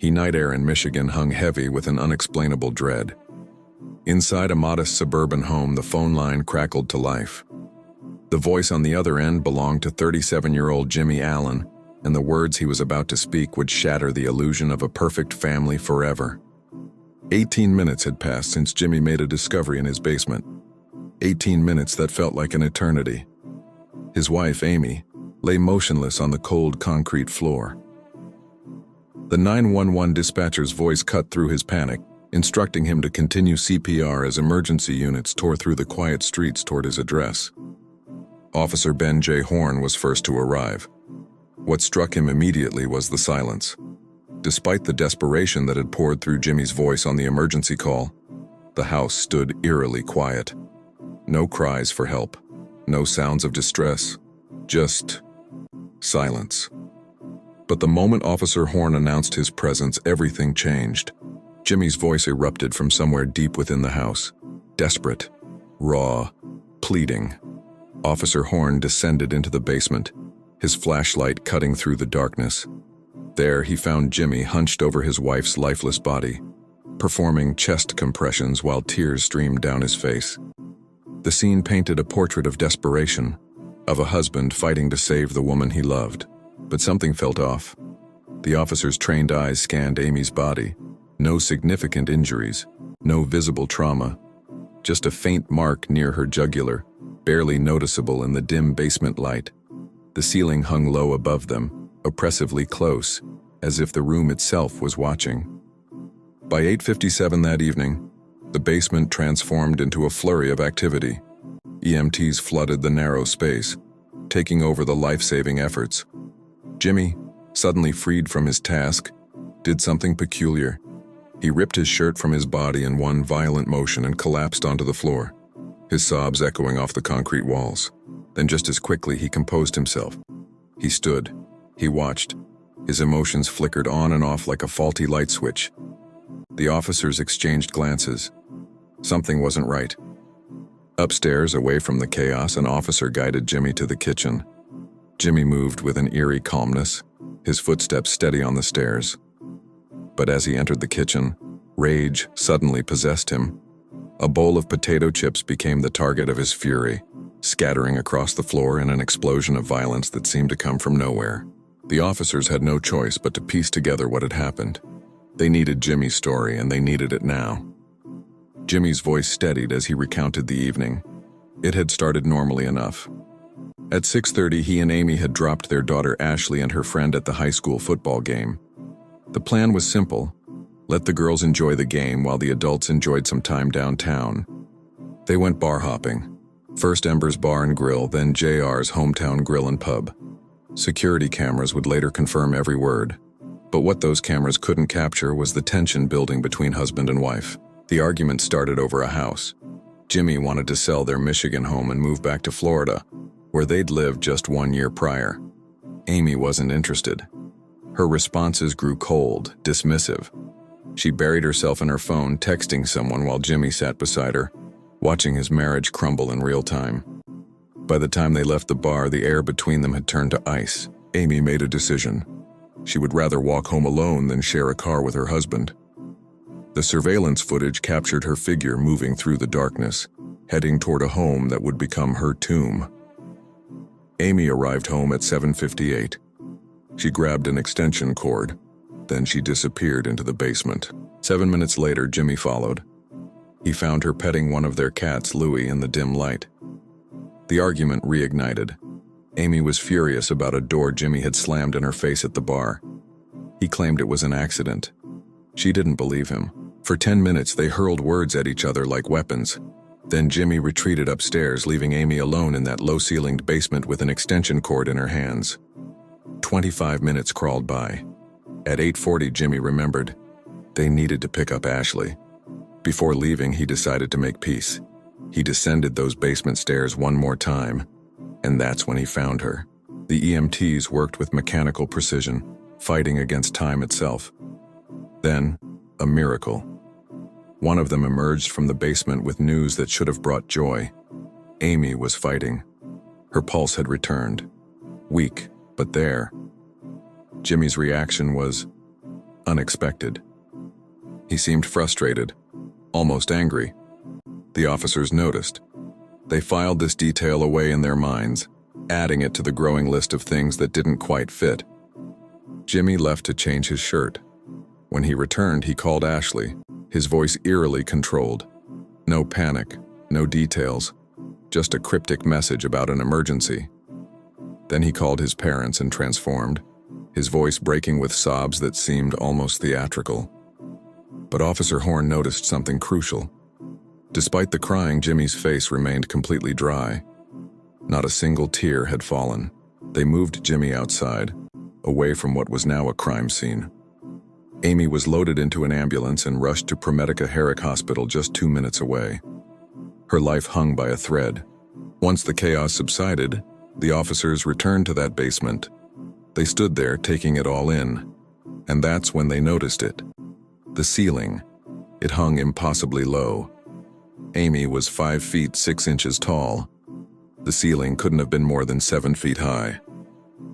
Night air in Michigan hung heavy with an unexplainable dread. Inside a modest suburban home, the phone line crackled to life. The voice on the other end belonged to 37-year-old Jimmy Allen, and the words he was about to speak would shatter the illusion of a perfect family forever. 18 minutes had passed since Jimmy made a discovery in his basement. 18 minutes that felt like an eternity. His wife, Amy, lay motionless on the cold concrete floor. The 911 dispatcher's voice cut through his panic, instructing him to continue CPR as emergency units tore through the quiet streets toward his address. Officer Ben J. Horn was first to arrive. What struck him immediately was the silence. Despite the desperation that had poured through Jimmy's voice on the emergency call, the house stood eerily quiet. No cries for help, no sounds of distress, just silence. But the moment Officer Horn announced his presence, everything changed. Jimmy's voice erupted from somewhere deep within the house, desperate, raw, pleading. Officer Horn descended into the basement, his flashlight cutting through the darkness. There he found Jimmy hunched over his wife's lifeless body, performing chest compressions while tears streamed down his face. The scene painted a portrait of desperation, of a husband fighting to save the woman he loved. But something felt off. The officer's trained eyes scanned Amy's body. No significant injuries, no visible trauma, just a faint mark near her jugular, barely noticeable in the dim basement light. The ceiling hung low above them, oppressively close, as if the room itself was watching. By 8:57 that evening, the basement transformed into a flurry of activity. EMTs flooded the narrow space, taking over the life-saving efforts. Jimmy, suddenly freed from his task, did something peculiar. He ripped his shirt from his body in one violent motion and collapsed onto the floor, his sobs echoing off the concrete walls. Then just as quickly he composed himself. He stood, he watched. His emotions flickered on and off like a faulty light switch. The officers exchanged glances. Something wasn't right. Upstairs, away from the chaos, an officer guided Jimmy to the kitchen. Jimmy moved with an eerie calmness, his footsteps steady on the stairs. But as he entered the kitchen, rage suddenly possessed him. A bowl of potato chips became the target of his fury, scattering across the floor in an explosion of violence that seemed to come from nowhere. The officers had no choice but to piece together what had happened. They needed Jimmy's story, and they needed it now. Jimmy's voice steadied as he recounted the evening. It had started normally enough. At 6:30, he and Amy had dropped their daughter Ashley and her friend at the high school football game. The plan was simple: let the girls enjoy the game while the adults enjoyed some time downtown. They went bar hopping. First Ember's Bar and Grill, then JR's Hometown Grill and Pub. Security cameras would later confirm every word. But what those cameras couldn't capture was the tension building between husband and wife. The argument started over a house. Jimmy wanted to sell their Michigan home and move back to Florida, where they'd lived just 1 year prior. Amy wasn't interested. Her responses grew cold, dismissive. She buried herself in her phone, texting someone while Jimmy sat beside her, watching his marriage crumble in real time. By the time they left the bar, the air between them had turned to ice. Amy made a decision. She would rather walk home alone than share a car with her husband. The surveillance footage captured her figure moving through the darkness, heading toward a home that would become her tomb. Amy arrived home at 7:58. She grabbed an extension cord. Then she disappeared into the basement. 7 minutes later, Jimmy followed. He found her petting one of their cats, Louie, in the dim light. The argument reignited. Amy was furious about a door Jimmy had slammed in her face at the bar. He claimed it was an accident. She didn't believe him. For 10 minutes, they hurled words at each other like weapons. Then Jimmy retreated upstairs, leaving Amy alone in that low-ceilinged basement with an extension cord in her hands. 25 minutes crawled by. At 8:40, Jimmy remembered. They needed to pick up Ashley. Before leaving, he decided to make peace. He descended those basement stairs one more time, and that's when he found her. The EMTs worked with mechanical precision, fighting against time itself. Then, a miracle. One of them emerged from the basement with news that should have brought joy. Amy was fighting. Her pulse had returned. Weak, but there. Jimmy's reaction was, unexpected. He seemed frustrated, almost angry. The officers noticed. They filed this detail away in their minds, adding it to the growing list of things that didn't quite fit. Jimmy left to change his shirt. When he returned, he called Ashley, his voice eerily controlled. No panic, no details, just a cryptic message about an emergency. Then he called his parents and transformed, his voice breaking with sobs that seemed almost theatrical. But Officer Horn noticed something crucial. Despite the crying, Jimmy's face remained completely dry. Not a single tear had fallen. They moved Jimmy outside, away from what was now a crime scene. Amy was loaded into an ambulance and rushed to Promedica Herrick Hospital just 2 minutes away. Her life hung by a thread. Once the chaos subsided, the officers returned to that basement. They stood there, taking it all in. And that's when they noticed it. The ceiling. It hung impossibly low. Amy was 5 feet 6 inches tall. The ceiling couldn't have been more than 7 feet high.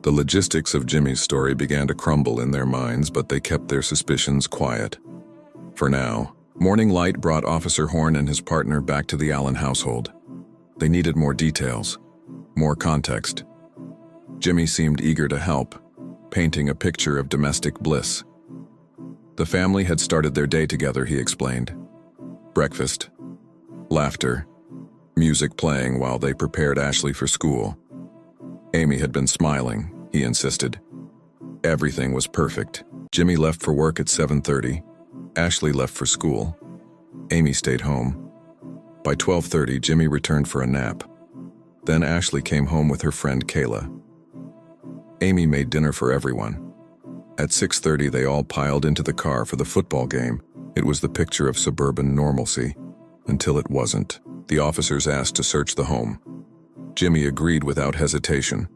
The logistics of Jimmy's story began to crumble in their minds, but they kept their suspicions quiet. For now, morning light brought Officer Horn and his partner back to the Allen household. They needed more details, more context. Jimmy seemed eager to help, painting a picture of domestic bliss. The family had started their day together, he explained. Breakfast, laughter, music playing while they prepared Ashley for school. Amy had been smiling, he insisted. Everything was perfect. Jimmy left for work at 7:30. Ashley left for school. Amy stayed home. By 12:30, Jimmy returned for a nap. Then Ashley came home with her friend Kayla. Amy made dinner for everyone. At 6:30, they all piled into the car for the football game. It was the picture of suburban normalcy. Until it wasn't. The officers asked to search the home. Jimmy agreed without hesitation.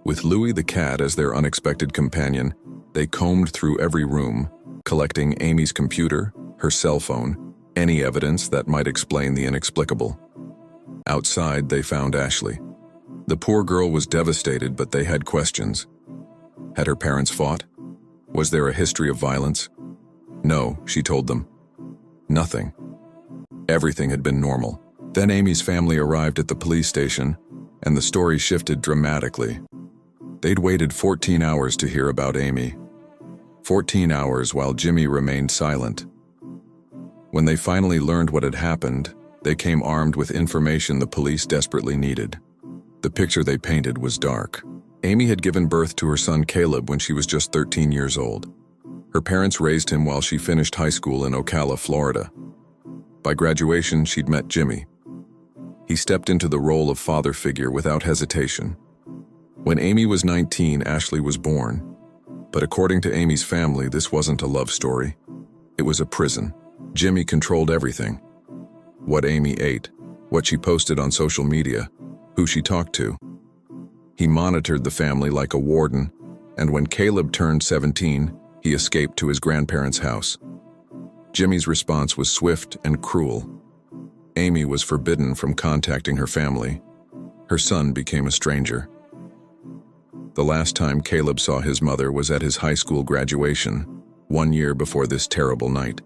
With Louie the cat as their unexpected companion, they combed through every room, collecting Amy's computer, her cell phone, any evidence that might explain the inexplicable. Outside, they found Ashley. The poor girl was devastated, but they had questions. Had her parents fought? Was there a history of violence? No, she told them. Nothing. Everything had been normal. Then Amy's family arrived at the police station, and the story shifted dramatically. They'd waited 14 hours to hear about Amy. 14 hours while Jimmy remained silent. When they finally learned what had happened, they came armed with information the police desperately needed. The picture they painted was dark. Amy had given birth to her son Caleb when she was just 13 years old. Her parents raised him while she finished high school in Ocala, Florida. By graduation, she'd met Jimmy. He stepped into the role of father figure without hesitation. When Amy was 19, Ashley was born. But according to Amy's family, this wasn't a love story. It was a prison. Jimmy controlled everything. What Amy ate, what she posted on social media, who she talked to. He monitored the family like a warden, and when Caleb turned 17, he escaped to his grandparents' house. Jimmy's response was swift and cruel. Amy was forbidden from contacting her family. Her son became a stranger. The last time Caleb saw his mother was at his high school graduation, 1 year before this terrible night.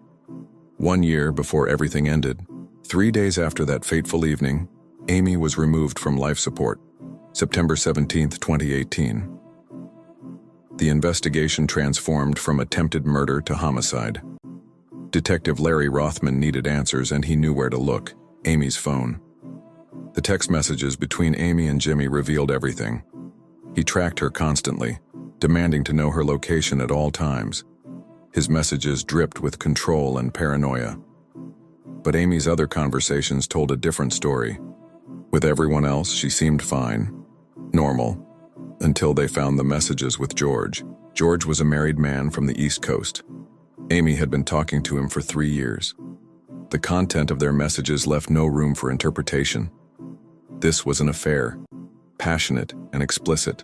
1 year before everything ended. 3 days after that fateful evening, Amy was removed from life support. September 17, 2018. The investigation transformed from attempted murder to homicide. Detective Larry Rothman needed answers, and he knew where to look: Amy's phone. The text messages between Amy and Jimmy revealed everything. He tracked her constantly, demanding to know her location at all times. His messages dripped with control and paranoia. But Amy's other conversations told a different story. With everyone else, she seemed fine, normal, until they found the messages with George. George was a married man from the East Coast. Amy had been talking to him for 3 years. The content of their messages left no room for interpretation. This was an affair, passionate and explicit.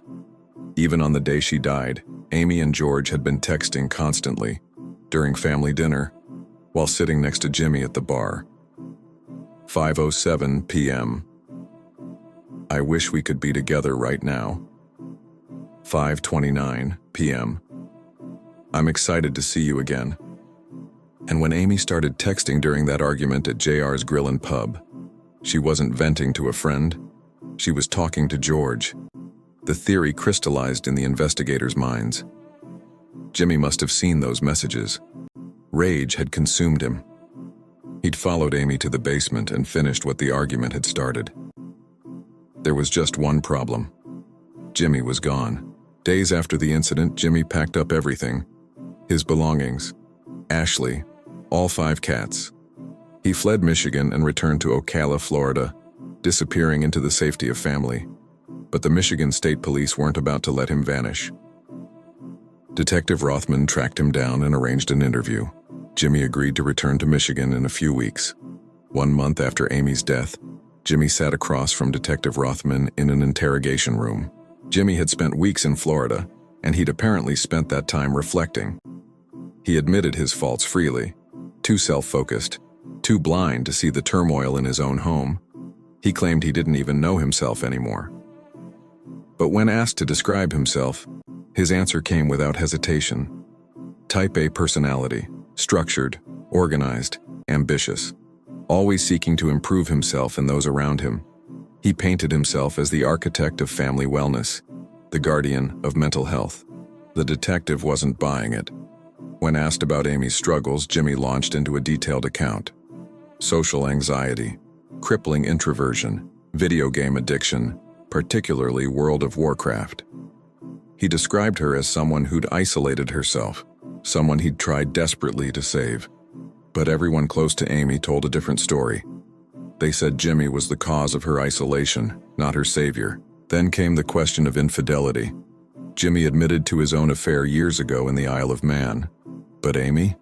Even on the day she died, Amy and George had been texting constantly, during family dinner, while sitting next to Jimmy at the bar. 5:07 p.m. I wish we could be together right now. 5:29 p.m. I'm excited to see you again. And when Amy started texting during that argument at JR's Grill and Pub, she wasn't venting to a friend. She was talking to George. The theory crystallized in the investigators' minds. Jimmy must have seen those messages. Rage had consumed him. He'd followed Amy to the basement and finished what the argument had started. There was just one problem. Jimmy was gone. Days after the incident, Jimmy packed up everything. His belongings, Ashley, all 5 cats. He fled Michigan and returned to Ocala, Florida, disappearing into the safety of family. But the Michigan State Police weren't about to let him vanish. Detective Rothman tracked him down and arranged an interview. Jimmy agreed to return to Michigan in a few weeks. 1 month after Amy's death, Jimmy sat across from Detective Rothman in an interrogation room. Jimmy had spent weeks in Florida, and he'd apparently spent that time reflecting. He admitted his faults freely, too self-focused, too blind to see the turmoil in his own home. He claimed he didn't even know himself anymore. But when asked to describe himself, his answer came without hesitation. Type A personality, structured, organized, ambitious, always seeking to improve himself and those around him. He painted himself as the architect of family wellness, the guardian of mental health. The detective wasn't buying it. When asked about Amy's struggles, Jimmy launched into a detailed account. Social anxiety, crippling introversion, video game addiction, particularly World of Warcraft. He described her as someone who'd isolated herself, someone he'd tried desperately to save. But everyone close to Amy told a different story. They said Jimmy was the cause of her isolation, not her savior. Then came the question of infidelity. Jimmy admitted to his own affair years ago in the Isle of Man. But Amy?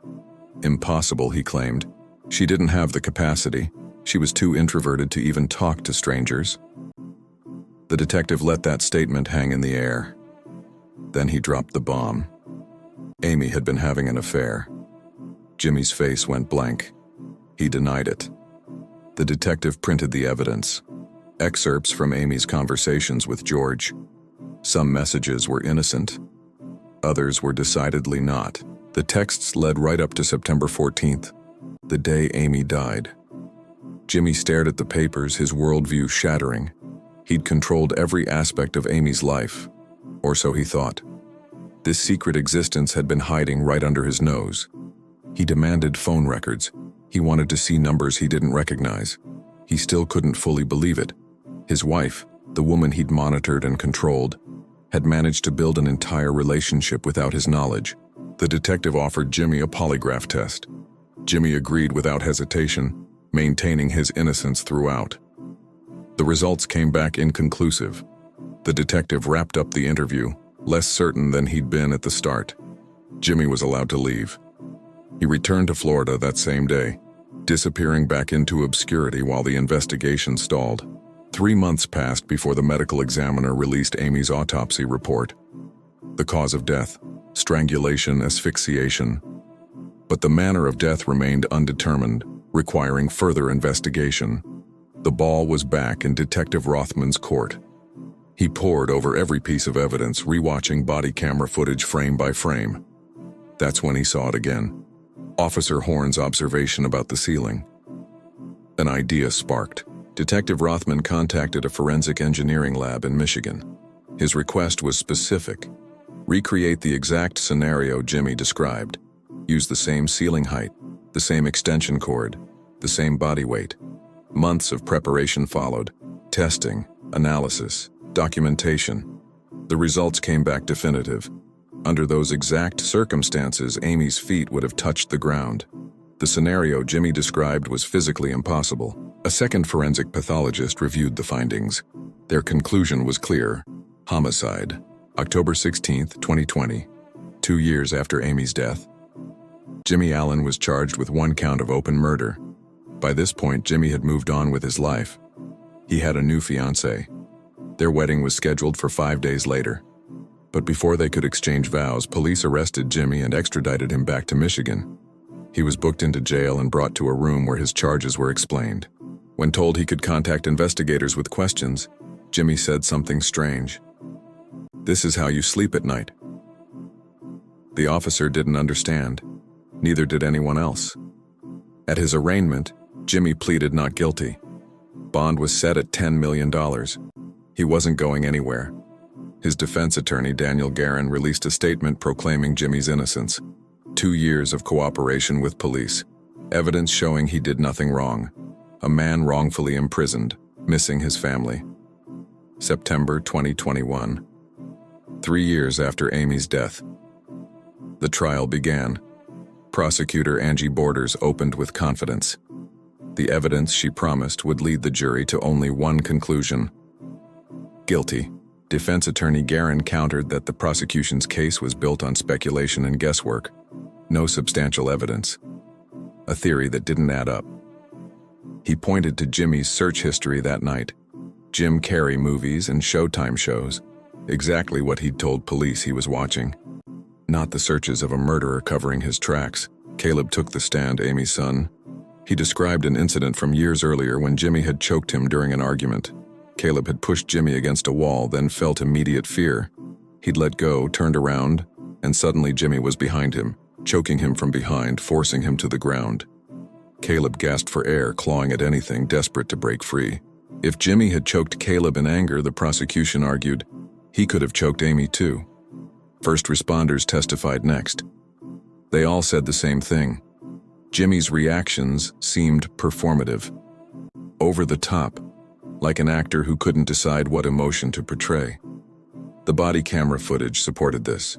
Impossible, he claimed. She didn't have the capacity. She was too introverted to even talk to strangers. The detective let that statement hang in the air. Then he dropped the bomb. Amy had been having an affair. Jimmy's face went blank. He denied it. The detective printed the evidence. Excerpts from Amy's conversations with George. Some messages were innocent. Others were decidedly not. The texts led right up to September 14th, the day Amy died. Jimmy stared at the papers, his worldview shattering. He'd controlled every aspect of Amy's life, or so he thought. This secret existence had been hiding right under his nose. He demanded phone records. He wanted to see numbers he didn't recognize. He still couldn't fully believe it. His wife, the woman he'd monitored and controlled, had managed to build an entire relationship without his knowledge. The detective offered Jimmy a polygraph test. Jimmy agreed without hesitation, maintaining his innocence throughout. The results came back inconclusive. The detective wrapped up the interview, less certain than he'd been at the start. Jimmy was allowed to leave. He returned to Florida that same day, disappearing back into obscurity while the investigation stalled. 3 months passed before the medical examiner released Amy's autopsy report. The cause of death: strangulation, asphyxiation. But the manner of death remained undetermined, requiring further investigation. The ball was back in Detective Rothman's court. He pored over every piece of evidence, rewatching body camera footage frame by frame. That's when he saw it again. Officer Horn's observation about the ceiling. An idea sparked. Detective Rothman contacted a forensic engineering lab in Michigan. His request was specific. Recreate the exact scenario Jimmy described. Use the same ceiling height, the same extension cord, the same body weight. Months of preparation followed. Testing, analysis, documentation. The results came back definitive. Under those exact circumstances, Amy's feet would have touched the ground. The scenario Jimmy described was physically impossible. A second forensic pathologist reviewed the findings. Their conclusion was clear. Homicide. October 16, 2020. 2 years after Amy's death. Jimmy Allen was charged with 1 count of open murder. By this point, Jimmy had moved on with his life. He had a new fiancée. Their wedding was scheduled for 5 days later. But before they could exchange vows, police arrested Jimmy and extradited him back to Michigan. He was booked into jail and brought to a room where his charges were explained. When told he could contact investigators with questions, Jimmy said something strange. "This is how you sleep at night." The officer didn't understand. Neither did anyone else. At his arraignment, Jimmy pleaded not guilty. Bond was set at $10 million. He wasn't going anywhere. His defense attorney, Daniel Guerin, released a statement proclaiming Jimmy's innocence. 2 years of cooperation with police. Evidence showing he did nothing wrong. A man wrongfully imprisoned, missing his family. September 2021. 3 years after Amy's death. The trial began. Prosecutor Angie Borders opened with confidence. The evidence she promised would lead the jury to only one conclusion: guilty. Defense attorney Guerin countered that the prosecution's case was built on speculation and guesswork. No substantial evidence. A theory that didn't add up. He pointed to Jimmy's search history that night. Jim Carrey movies and Showtime shows. Exactly what he'd told police he was watching. Not the searches of a murderer covering his tracks. Caleb took the stand, Amy's son. He described an incident from years earlier when Jimmy had choked him during an argument. Caleb had pushed Jimmy against a wall, then felt immediate fear. He'd let go, turned around, and suddenly Jimmy was behind him, choking him from behind, forcing him to the ground. Caleb gasped for air, clawing at anything, desperate to break free. If Jimmy had choked Caleb in anger, the prosecution argued, he could have choked Amy too. First responders testified next. They all said the same thing. Jimmy's reactions seemed performative. Over the top, like an actor who couldn't decide what emotion to portray. The body camera footage supported this.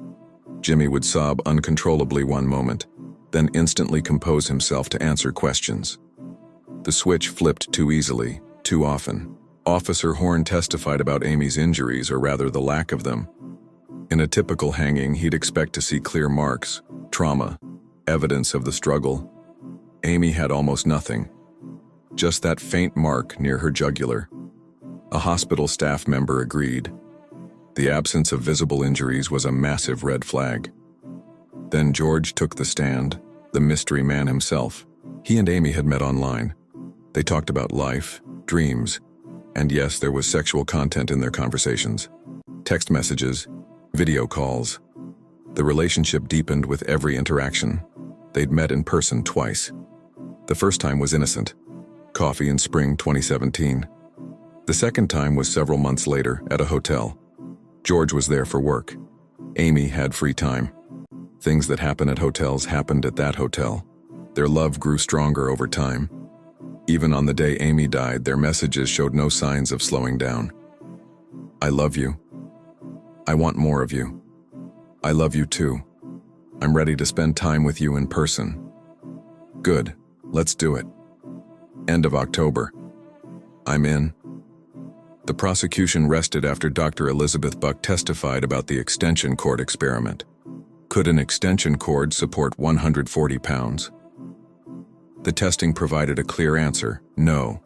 Jimmy would sob uncontrollably one moment, then instantly compose himself to answer questions. The switch flipped too easily, too often. Officer Horn testified about Amy's injuries, or rather the lack of them. In a typical hanging, he'd expect to see clear marks, trauma, evidence of the struggle. Amy had almost nothing. Just that faint mark near her jugular. A hospital staff member agreed. The absence of visible injuries was a massive red flag. Then George took the stand, the mystery man himself. He and Amy had met online. They talked about life, dreams, and yes, there was sexual content in their conversations. Text messages, video calls. The relationship deepened with every interaction. They'd met in person twice. The first time was innocent. Coffee in spring 2017. The second time was several months later at a hotel. George was there for work. Amy had free time. Things that happen at hotels happened at that hotel. Their love grew stronger over time. Even on the day Amy died, their messages showed no signs of slowing down. I love you. I want more of you. I love you too. I'm ready to spend time with you in person. Good, let's do it. End of October. I'm in. The prosecution rested after Dr. Elizabeth Buck testified about the extension cord experiment. Could an extension cord support 140 pounds? The testing provided a clear answer: no.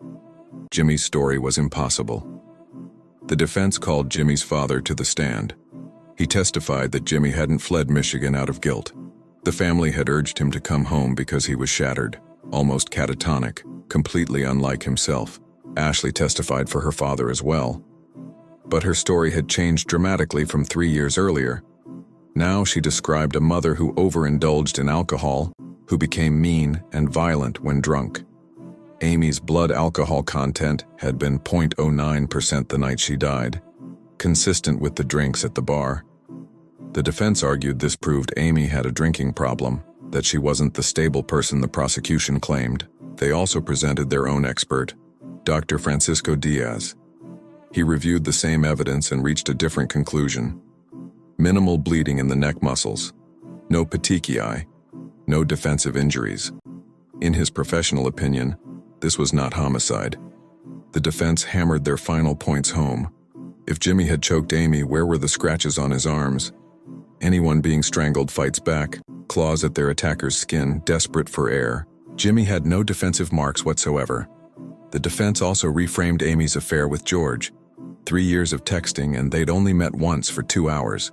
Jimmy's story was impossible. The defense called Jimmy's father to the stand. He testified that Jimmy hadn't fled Michigan out of guilt. The family had urged him to come home because he was shattered, almost catatonic, completely unlike himself. Ashley testified for her father as well. But her story had changed dramatically from 3 years earlier. Now she described a mother who overindulged in alcohol, who became mean and violent when drunk. Amy's blood alcohol content had been 0.09% the night she died, consistent with the drinks at the bar. The defense argued this proved Amy had a drinking problem, that she wasn't the stable person the prosecution claimed. They also presented their own expert, Dr. Francisco Diaz. He reviewed the same evidence and reached a different conclusion. Minimal bleeding in the neck muscles. No petechiae. No defensive injuries. In his professional opinion, this was not homicide. The defense hammered their final points home. If Jimmy had choked Amy, where were the scratches on his arms? Anyone being strangled fights back, claws at their attacker's skin, desperate for air. Jimmy had no defensive marks whatsoever. The defense also reframed Amy's affair with George. 3 years of texting, and they'd only met once for 2 hours.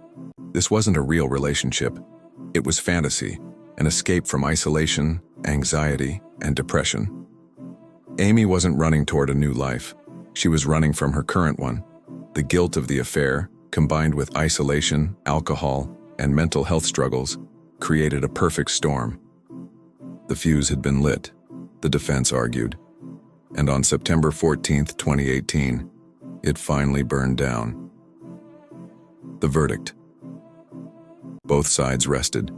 This wasn't a real relationship. It was fantasy, an escape from isolation, anxiety, and depression. Amy wasn't running toward a new life. She was running from her current one. The guilt of the affair, combined with isolation, alcohol, and mental health struggles, created a perfect storm. The fuse had been lit, the defense argued, and on September 14, 2018, it finally burned down. The verdict. Both sides rested.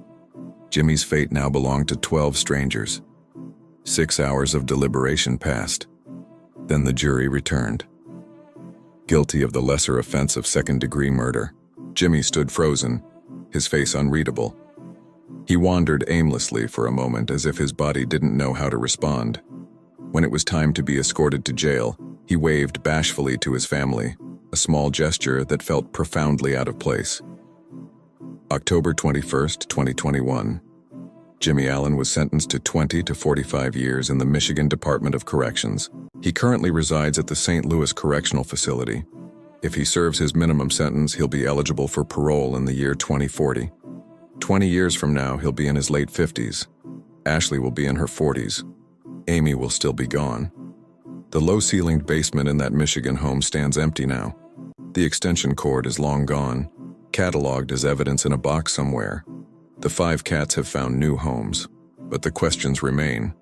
Jimmy's fate now belonged to 12 strangers. 6 hours of deliberation passed. Then the jury returned. Guilty of the lesser offense of second-degree murder, Jimmy stood frozen, his face unreadable. He wandered aimlessly for a moment as if his body didn't know how to respond. When it was time to be escorted to jail, he waved bashfully to his family, a small gesture that felt profoundly out of place. October 21, 2021. Jimmy Allen was sentenced to 20 to 45 years in the Michigan Department of Corrections. He currently resides at the St. Louis Correctional Facility. If he serves his minimum sentence, he'll be eligible for parole in the year 2040. 20 years from now, he'll be in his late 50s. Ashley will be in her 40s. Amy will still be gone. The low-ceilinged basement in that Michigan home stands empty now. The extension cord is long gone, cataloged as evidence in a box somewhere. The 5 cats have found new homes, but the questions remain.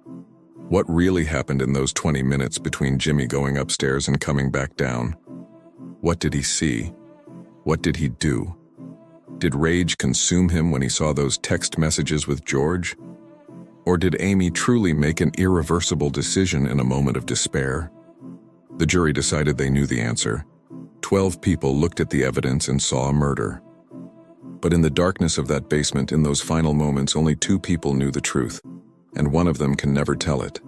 What really happened in those 20 minutes between Jimmy going upstairs and coming back down? What did he see? What did he do? Did rage consume him when he saw those text messages with George? Or did Amy truly make an irreversible decision in a moment of despair? The jury decided they knew the answer. 12 people looked at the evidence and saw a murder. But in the darkness of that basement, in those final moments, only 2 people knew the truth, and one of them can never tell it.